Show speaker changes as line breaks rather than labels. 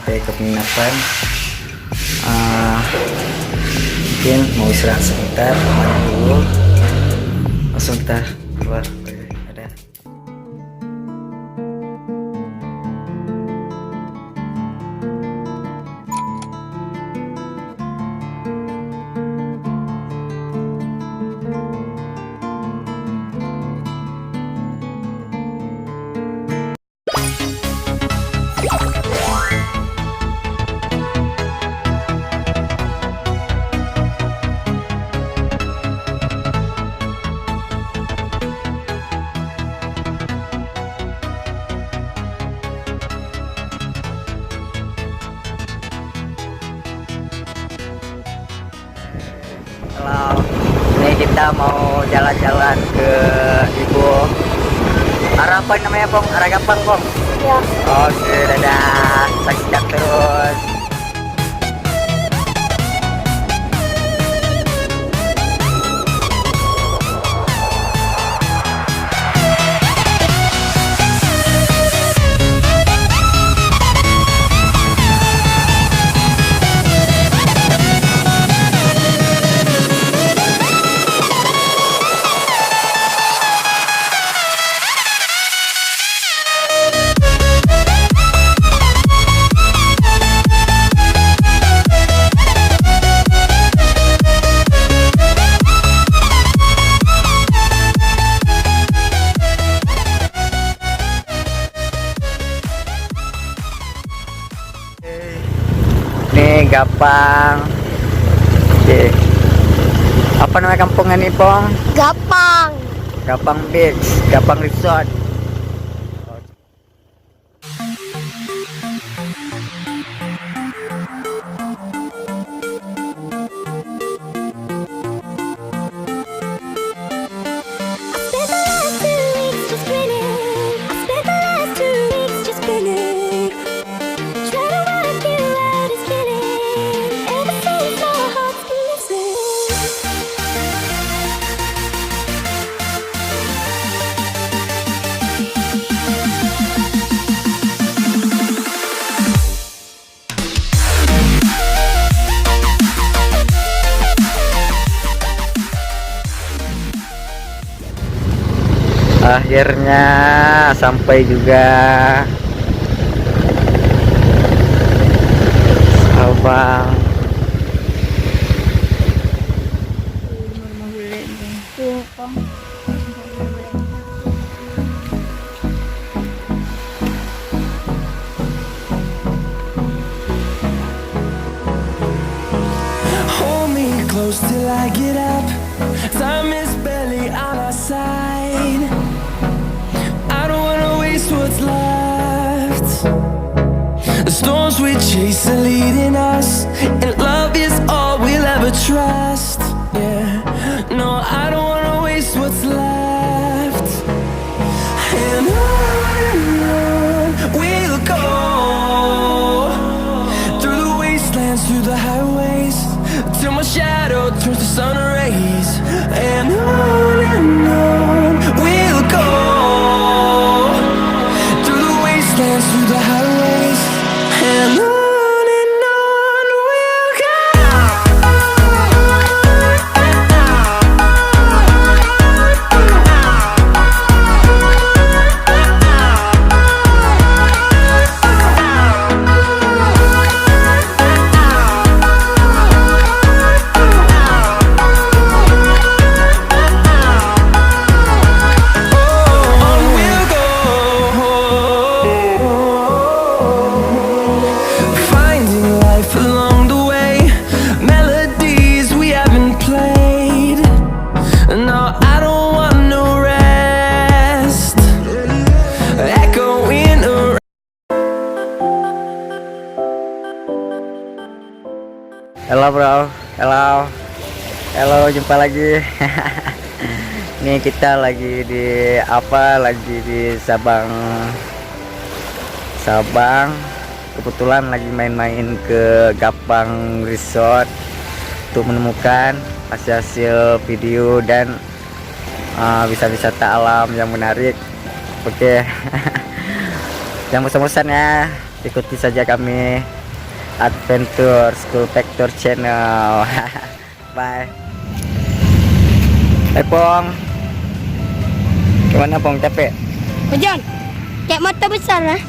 sampai ke penginapan. Mungkin mau istirahat sebentar, main dulu, langsung kita keluar. Ada. Halo, ini kita mau jalan-jalan ke Ibu. Arah apa namanya, Pong? Arah Gampang, Pong?
Ya.
Oke, dadah. Saksikan terus. Ini Gampang. Oke. Apa nama kampungnya nih, Pong?
Gampang.
Gampang Beach, Gampang Resort. Akhirnya sampai juga. Sabang.
Hold me close till I get up. Time is barely on our side. I don't wanna waste what's left. The storms we chase are leading us, and love is all we'll ever trust. Yeah, no, I don't wanna waste what's left. And on we'll go, through the wastelands, through the highways, till my shadow turns to sun rays. And on we'll go, through the wastelands, through the highways, and on we'll go.
Halo bro, halo, jumpa lagi. Ini kita lagi di lagi di Sabang. Kebetulan lagi main-main ke Gampang Resort untuk menemukan hasil video dan wisata alam yang menarik. Oke. Jangan bosan-bosan ya, ikuti saja kami. Adventure School Factor Channel. Bye. Pong. Gimana Pong, capek?
Hujan, kayak mata besar lah.